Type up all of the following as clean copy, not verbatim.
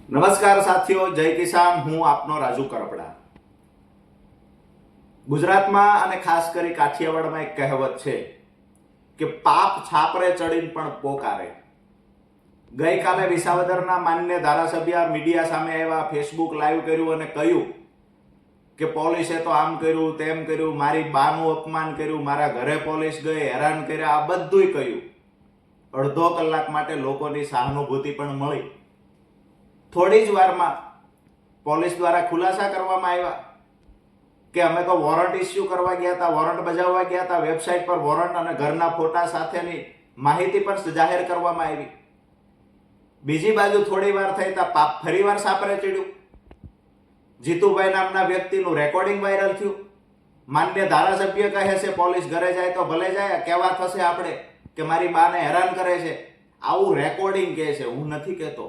નમસ્કાર સાથીઓ, જય કિસાન. હું આપનો રાજુ કરપડા. ગુજરાતમાં અને ખાસ કરી કાઠિયાવાડમાં એક કહેવત છે કે પાપ છાપરે ચડીને પણ પોકારે. ગઈકાલે વિસાવદરના માન્ય ધારાસભ્ય મીડિયા સામે આવ્યા, ફેસબુક લાઈવ કર્યું અને કહ્યું કે પોલીસે તો આમ કર્યું, તેમ કર્યું, મારી બાનું અપમાન કર્યું, મારા ઘરે પોલીસ ગઈ, હેરાન કર્યા, આ બધુંય કહ્યું. અડધો કલાક માટે લોકોની સહાનુભૂતિ પણ મળી. થોડી જ વારમાં પોલીસ દ્વારા ખુલાસા કરવામાં આવ્યા કે અમે તો વોરંટ ઇસ્યુ કરવા ગયા હતા, વોરંટ બજાવવા ગયા હતા. વેબસાઇટ પર વોરંટ અને ઘરના ફોટા સાથેની માહિતી પણ જાહેર કરવામાં આવી. બીજી બાજુ થોડી વાર થઈ તા પાપ ફરીવાર સાપરે ચડ્યું. જીતુભાઈ નામના વ્યક્તિનું રેકોર્ડિંગ વાયરલ થયું. માન્ય ધારાસભ્ય કહે છે પોલીસ ઘરે જાય તો ભલે જાય, કેવા થશે આપણે કે મારી બાને હેરાન કરે છે. આવું રેકોર્ડિંગ કહે છે, હું નથી કહેતો.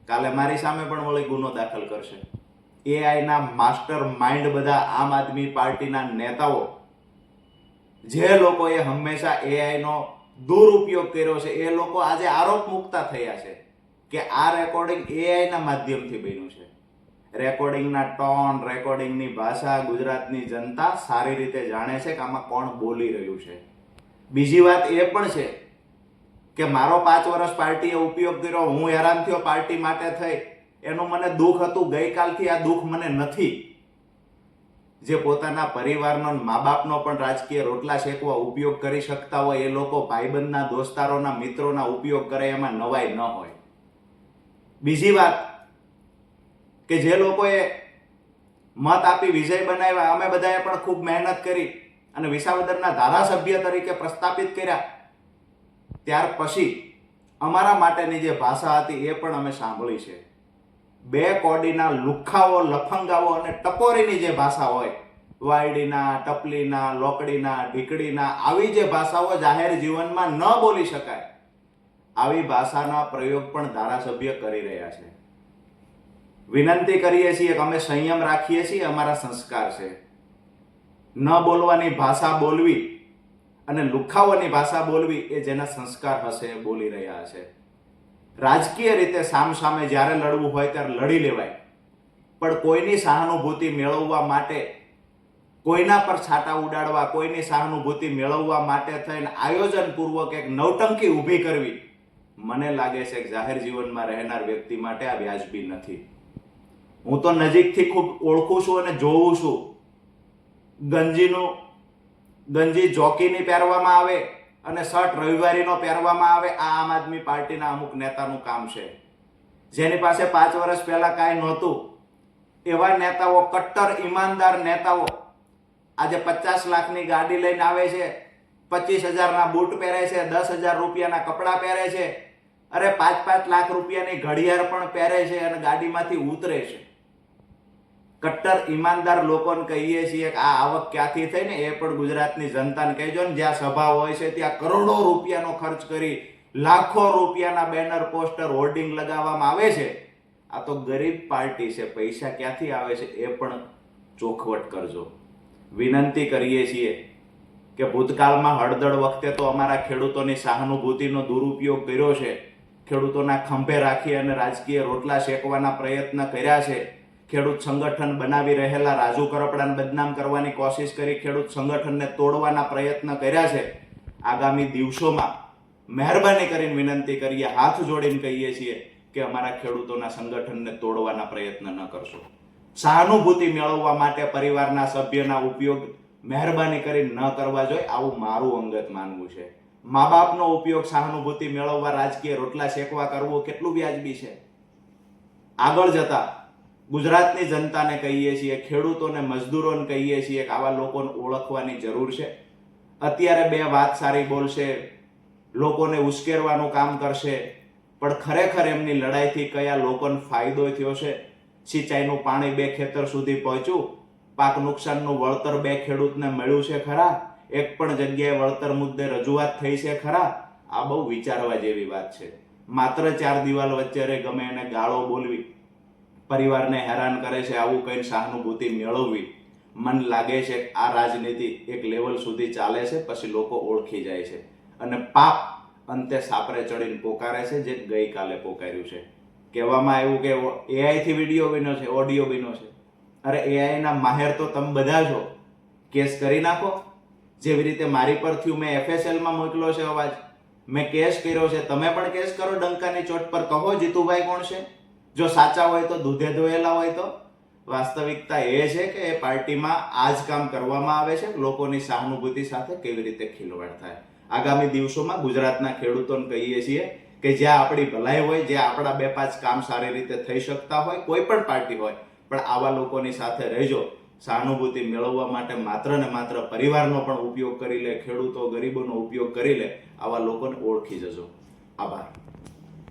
કાલે મારી સામે પણ વળી ગુનો દાખલ કરશે. એઆઈના માસ્ટર માઇન્ડ બધા આમ આદમી પાર્ટીના નેતાઓ, જે લોકોએ હંમેશા એઆઈનો દુરુપયોગ કર્યો છે, એ લોકો આજે આરોપ મુકતા થયા છે કે આ રેકોર્ડિંગ એઆઈના માધ્યમથી બન્યું છે. રેકોર્ડિંગના ટોન, રેકોર્ડિંગની ભાષા ગુજરાતની જનતા સારી રીતે જાણે છે કે આમાં કોણ બોલી રહ્યું છે. બીજી વાત એ પણ છે કે મારો 5 વર્ષ પાર્ટીએ ઉપયોગ કર્યો, હું હેરાન થયો પાર્ટી માટે થઈ, એનું મને દુઃખ હતું. ગઈકાલથી આ દુઃખ મને નથી. જે પોતાના પરિવારનો, મા બાપનો પણ રાજકીય રોટલા શેકવા ઉપયોગ કરી શકતા હોય, એ લોકો ભાઈબંધના, દોસ્તારોના, મિત્રોના ઉપયોગ કરે, એમાં નવાઈ ન હોય. બીજી વાત કે જે લોકોએ મત આપી વિજય બનાવ્યા, અમે બધાએ પણ ખૂબ મહેનત કરી અને વિસાવદરના ધારાસભ્ય તરીકે પ્રસ્થાપિત કર્યા. ત્યાર પછી અમારા માટેની જે ભાષા હતી એ પણ અમે સાંભળી છે. બે કોડીના લુખ્ખાઓ, લફંગાઓ અને ટપોરીની જે ભાષા હોય, વાયડીના, ટપલીના, લોકડીના, ઢીકડીના, આવી જે ભાષાઓ જાહેર જીવનમાં ન બોલી શકાય, આવી ભાષાના પ્રયોગ પણ ધારાસભ્ય કરી રહ્યા છે. વિનંતી કરીએ છીએ કે અમે સંયમ રાખીએ છીએ, અમારા સંસ્કાર છે. ન બોલવાની ભાષા બોલવી અને લુખ્ખાઓની ભાષા બોલવી એ જેના સંસ્કાર હશે એ બોલી રહ્યા છે. રાજકીય રીતે સામસામે જ્યારે લડવું હોય ત્યારે લડી લેવાય, પણ કોઈની સહાનુભૂતિ મેળવવા માટે, કોઈના પર છાંટા ઉડાડવા, કોઈની સહાનુભૂતિ મેળવવા માટે થઈને આયોજનપૂર્વક એક નવટંકી ઊભી કરવી, મને લાગે છે કે જાહેર જીવનમાં રહેનાર વ્યક્તિ માટે આ વ્યાજબી નથી. હું તો નજીકથી ખૂબ ઓળખું છું અને જોઉં છું. ગંજી જોકીની પહેરવામાં આવે અને શર્ટ રવિવારીનો પહેરવામાં આવે. આ આમ આદમી પાર્ટીના અમુક નેતાનું કામ છે. જેની પાસે 5 વર્ષ પહેલા કાંઈ નહોતું, એવા નેતાઓ, કટ્ટર ઈમાનદાર નેતાઓ આજે 50 લાખની ગાડી લઈને આવે છે, 25,000ના બૂટ પહેરે છે, 10,000 રૂપિયાના કપડાં પહેરે છે, અરે 5-5 લાખ રૂપિયાની ઘડિયાળ પણ પહેરે છે અને ગાડીમાંથી ઉતરે છે. કટ્ટર ઈમાનદાર લોકોને કહીએ છીએ કે આ આવક ક્યાંથી થઈ ને એ પણ ગુજરાતની જનતાને કહેજો ને. જ્યાં સભા હોય છે ત્યાં કરોડો રૂપિયાનો ખર્ચ કરી લાખો રૂપિયાના બેનર, પોસ્ટર, હોર્ડિંગ લગાવવામાં આવે છે. આ તો ગરીબ પાર્ટી છે, પૈસા ક્યાંથી આવે છે એ પણ ચોખવટ કરજો. વિનંતી કરીએ છીએ કે ભૂતકાળમાં હળદળ વખતે તો અમારા ખેડૂતોની સહાનુભૂતિનો દુરુપયોગ કર્યો છે. ખેડૂતોના ખંભે રાખી અને રાજકીય રોટલા શેકવાના પ્રયત્ન કર્યા છે. ખેડૂત સંગઠન બનાવી રહેલા રાજુ કરપડાને બદનામ કરવાની કોશિશ કરી, ખેડૂત સંગઠનને તોડવાના પ્રયત્ન કર્યા છે. આગામી દિવસોમાં મહેરબાની કરીને વિનંતી કરીએ, હાથ જોડીને કહીએ છીએ કે અમારા ખેડૂતોના સંગઠનને તોડવાના પ્રયત્ન ન કરશો. સહાનુભૂતિ મેળવવા માટે પરિવારના સભ્યના ઉપયોગ મહેરબાની કરીને ન કરવા જોઈએ, આવું મારું અંગત માનવું છે. મા બાપનો ઉપયોગ સહાનુભૂતિ મેળવવા, રાજકીય રોટલા શેકવા કરવું કેટલું વ્યાજબી છે? આગળ જતા ગુજરાતની જનતાને કહીએ છીએ, ખેડૂતોને, મજદૂરોને કહીએ છીએ કે આવા લોકોને ઓળખવાની જરૂર છે. અત્યારે બે વાત સારી બોલશે, લોકોને ઉશ્કેરવાનું કામ કરશે, પણ ખરેખર એમની લડાઈથી કયા લોકોને ફાયદો થયો છે? સિંચાઈનું પાણી 2 ખેતર સુધી પહોંચ્યું, પાક નુકસાનનું વળતર 2 ખેડૂતને મળ્યું છે ખરા? એક પણ જગ્યાએ વળતર મુદ્દે રજૂઆત થઈ છે ખરા? આ બહુ વિચારવા જેવી વાત છે. માત્ર 4 દિવાલ વચ્ચે ગમે એને ગાળો બોલવી, પરિવારને હેરાન કરે છે, આવું કઈ સહાનુભૂતિ મેળવવી, મન લાગે છે આ રાજનીતિ એક લેવલ સુધી ચાલે છે, પછી લોકો ઓળખી જાય છે અને પાપ અંતે સાપરે ચડીને પોકારે છે, જે ગઈકાલે પોકાર્યું છે. કહેવામાં આવ્યું કે એઆઈ થી વિડીયો બન્યો છે, ઓડિયો બન્યો છે. અરે એઆઈ ના માહેર તો તમે બધા છો, કેસ કરી નાખો. જેવી રીતે મારી પર થયું, મેં FSL માં મોકલ્યો છે અવાજ, મેં કેસ કર્યો છે, તમે પણ કેસ કરો ડંકાની ચોટ પર. કહો જીતુભાઈ કોણ છે, જો સાચા હોય તો, દૂધે ધોયેલા હોય તો. વાસ્તવિકતા એ છે કે એ પાર્ટીમાં આ જ કામ કરવામાં આવે છે, લોકોની સહાનુભૂતિ સાથે કેવી રીતે ખિલવાડ થાય. આગામી દિવસોમાં ગુજરાતના ખેડૂતોને કહીએ છીએ કે જ્યાં આપણી ભલાઈ હોય, જ્યાં આપણા 2-5 કામ સારી રીતે થઈ શકતા હોય, કોઈ પણ પાર્ટી હોય, પણ આવા લોકોની સાથે રહેજો. સહાનુભૂતિ મેળવવા માટે માત્ર ને માત્ર પરિવારનો પણ ઉપયોગ કરી લે, ખેડૂતો ગરીબોનો ઉપયોગ કરી લે, આવા લોકોને ઓળખી જજો. આભાર.